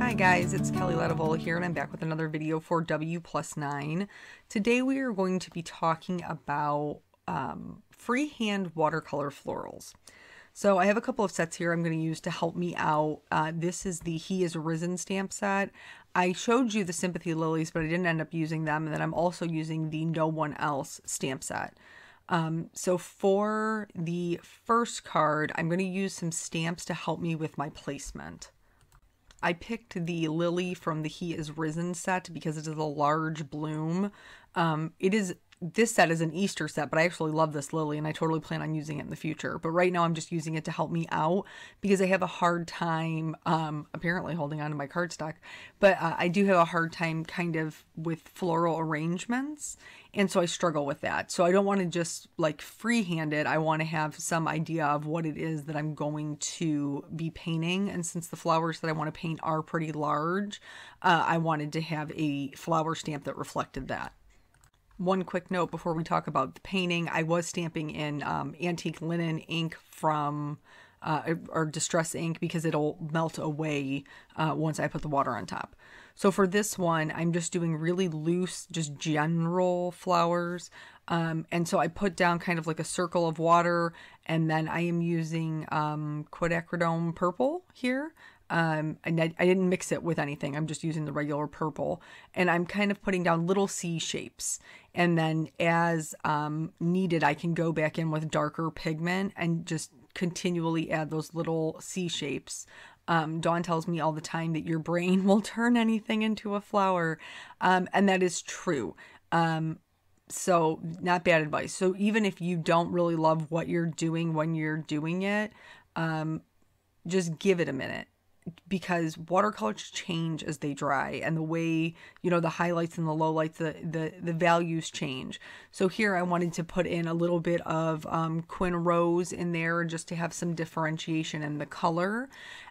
Hi guys, it's Kelly Lativola here and I'm back with another video for W+9. Today we are going to be talking about freehand watercolor florals. So I have a couple of sets here I'm going to use to help me out. This is the He Is Risen stamp set. I showed you the Sympathy Lilies, but I didn't end up using them. And then I'm also using the No One Else stamp set. So for the first card, I'm going to use some stamps to help me with my placement. I picked the Lily from the He Is Risen set because it is a large bloom. This set is an Easter set, but I actually love this lily and I totally plan on using it in the future. But right now I'm just using it to help me out because I have a hard time, apparently holding on to my cardstock, but I do have a hard time kind of with floral arrangements. And so I struggle with that. So I don't want to just like freehand it. I want to have some idea of what it is that I'm going to be painting. And since the flowers that I want to paint are pretty large, I wanted to have a flower stamp that reflected that. One quick note before we talk about the painting, I was stamping in antique linen ink from, or distress ink, because it'll melt away once I put the water on top. So for this one, I'm just doing really loose, just general flowers. And so I put down kind of like a circle of water, and then I am using quinacridone purple here. And I didn't mix it with anything. I'm just using the regular purple, and I'm kind of putting down little C shapes. And then as needed, I can go back in with darker pigment and just continually add those little C shapes. Dawn tells me all the time that your brain will turn anything into a flower. And that is true. So not bad advice. So even if you don't really love what you're doing when you're doing it, just give it a minute. Because watercolors change as they dry, and the way, you know, the highlights and the lowlights, the values change. So here I wanted to put in a little bit of Quin Rose in there just to have some differentiation in the color.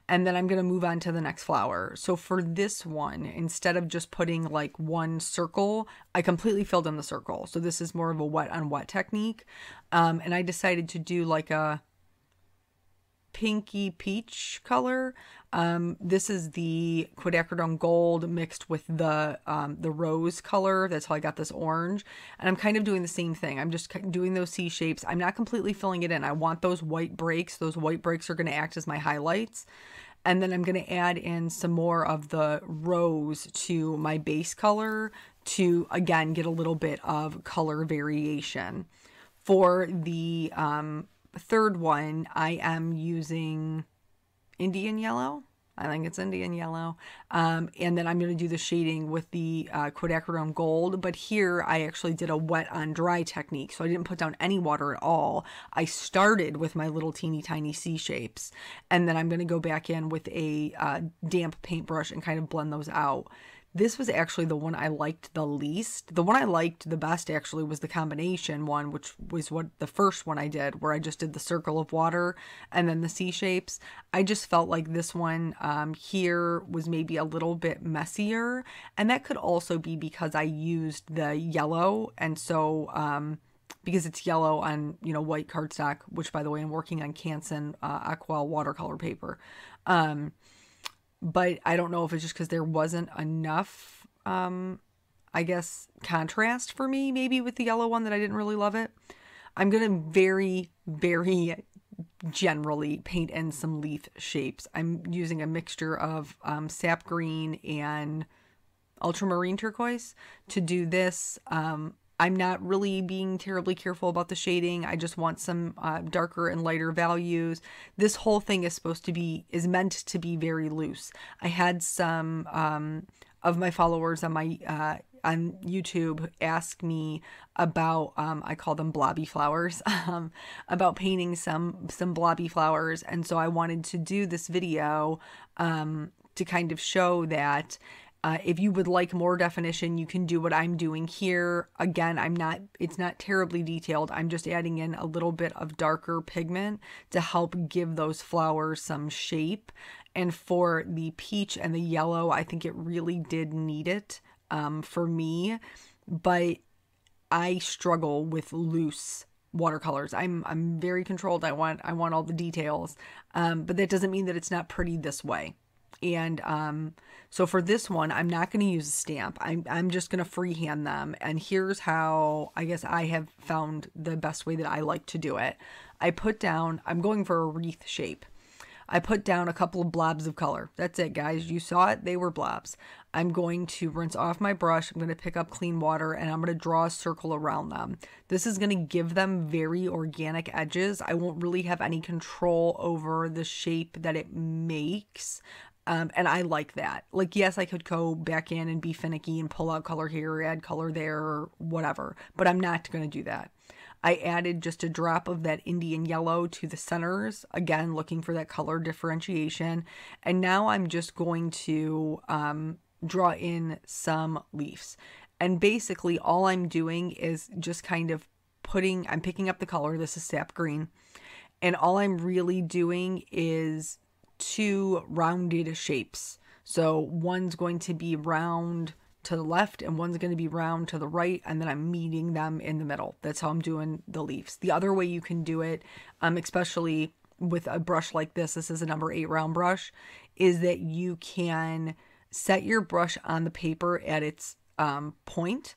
And then I'm going to move on to the next flower. So for this one, instead of just putting like one circle, I completely filled in the circle. So this is more of a wet on wet technique. And I decided to do like a pinky peach color. This is the quinacridone gold mixed with the rose color. That's how I got this orange. And I'm kind of doing the same thing. I'm just doing those C shapes. I'm not completely filling it in. I want those white breaks. Those white breaks are going to act as my highlights. And then I'm going to add in some more of the rose to my base color to, again, get a little bit of color variation. For the third one, I am using Indian yellow. I think it's Indian yellow. And then I'm going to do the shading with the quinacridone gold. But here I actually did a wet on dry technique. So I didn't put down any water at all. I started with my little teeny tiny C shapes. And then I'm going to go back in with a damp paintbrush and kind of blend those out. This was actually the one I liked the least. The one I liked the best actually was the combination one, which was what the first one I did, where I just did the circle of water and then the C shapes. I just felt like this one here was maybe a little bit messier. And that could also be because I used the yellow. And so because it's yellow on, you know, white cardstock, which by the way, I'm working on Canson Aquarelle watercolor paper. But I don't know if it's just because there wasn't enough, I guess, contrast for me, maybe with the yellow one, that I didn't really love it. I'm going to very, very generally paint in some leaf shapes. I'm using a mixture of sap green and ultramarine turquoise to do this. I'm not really being terribly careful about the shading. I just want some darker and lighter values. This whole thing is meant to be very loose. I had some of my followers on my on YouTube ask me about, I call them blobby flowers, about painting some blobby flowers. And so I wanted to do this video to kind of show that if you would like more definition, you can do what I'm doing here. Again, it's not terribly detailed. I'm just adding in a little bit of darker pigment to help give those flowers some shape. And for the peach and the yellow, I think it really did need it for me. But I struggle with loose watercolors. I'm very controlled. I want all the details. But that doesn't mean that it's not pretty this way. And so for this one, I'm not going to use a stamp. I'm just going to freehand them. And here's how I guess I have found the best way that I like to do it. I'm going for a wreath shape. I put down a couple of blobs of color. That's it, guys. You saw it. They were blobs. I'm going to rinse off my brush. I'm going to pick up clean water and I'm going to draw a circle around them. This is going to give them very organic edges. I won't really have any control over the shape that it makes. And I like that. Like, yes, I could go back in and be finicky and pull out color here, add color there, or whatever, but I'm not going to do that. I added just a drop of that Indian yellow to the centers, again, looking for that color differentiation. And now I'm just going to draw in some leaves. And basically all I'm doing is just kind of I'm picking up the color. This is sap green. And all I'm really doing is 2 rounded shapes. So one's going to be round to the left and one's going to be round to the right, and then I'm meeting them in the middle. That's how I'm doing the leaves. The other way you can do it, especially with a brush like this is a number 8 round brush, is that you can set your brush on the paper at its point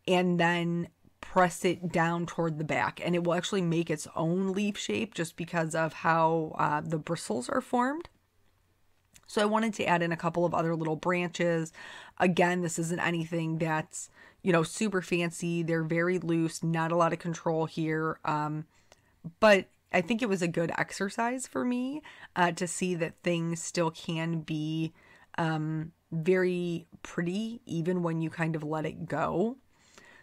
and then press it down toward the back, and it will actually make its own leaf shape just because of how the bristles are formed. So I wanted to add in a couple of other little branches. Again, this isn't anything that's, super fancy. They're very loose, not a lot of control here. But I think it was a good exercise for me to see that things still can be very pretty, even when you kind of let it go.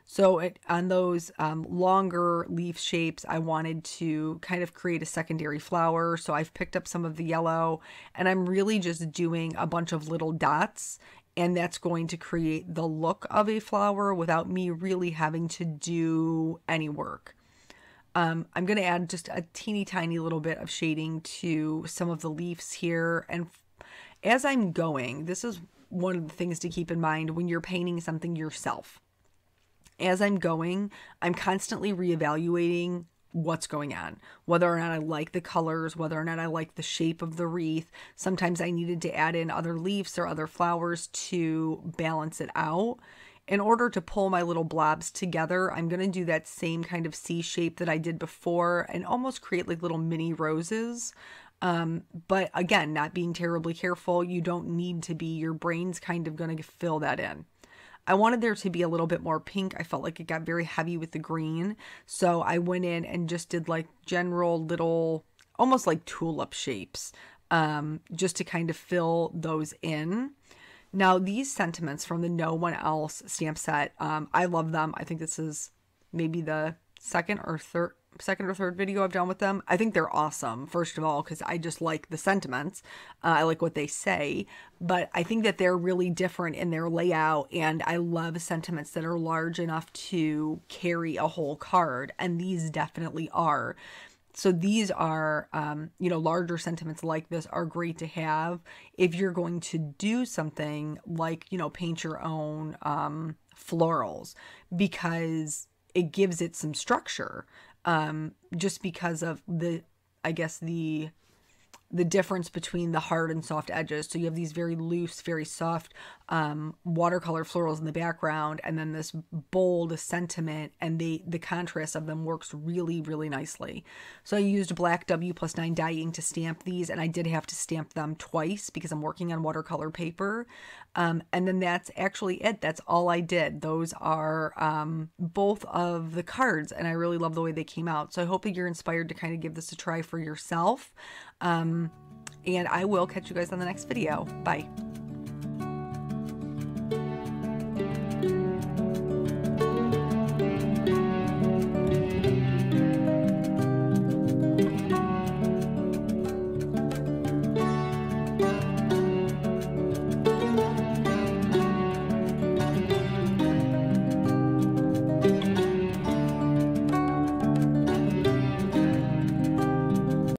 So on those longer leaf shapes, I wanted to kind of create a secondary flower. So I've picked up some of the yellow and I'm really just doing a bunch of little dots, and that's going to create the look of a flower without me really having to do any work. I'm going to add just a teeny tiny little bit of shading to some of the leaves here. And as I'm going, this is one of the things to keep in mind when you're painting something yourself. As I'm going, I'm constantly reevaluating what's going on, whether or not I like the colors, whether or not I like the shape of the wreath. Sometimes I needed to add in other leaves or other flowers to balance it out. In order to pull my little blobs together, I'm going to do that same kind of C shape that I did before and almost create like little mini roses. But again, not being terribly careful, you don't need to be. Your brain's kind of going to fill that in. I wanted there to be a little bit more pink. I felt like it got very heavy with the green. So I went in and just did like general little, almost like tulip shapes, just to kind of fill those in. Now these sentiments from the No One Else stamp set, I love them. I think this is maybe the second or third video I've done with them. I think they're awesome, first of all, because I just like the sentiments. I like what they say, but I think that they're really different in their layout, and I love sentiments that are large enough to carry a whole card, and these definitely are. So these are, larger sentiments like this are great to have if you're going to do something like, paint your own florals, because it gives it some structure. Just because of the difference between the hard and soft edges. So you have these very loose, very soft watercolor florals in the background, and then this bold sentiment, and the contrast of them works really, really nicely. So I used black W+9 dye ink to stamp these, and I did have to stamp them twice because I'm working on watercolor paper. And then that's actually it. That's all I did. Those are both of the cards, and I really love the way they came out. So I hope that you're inspired to kind of give this a try for yourself. And I will catch you guys on the next video. Bye.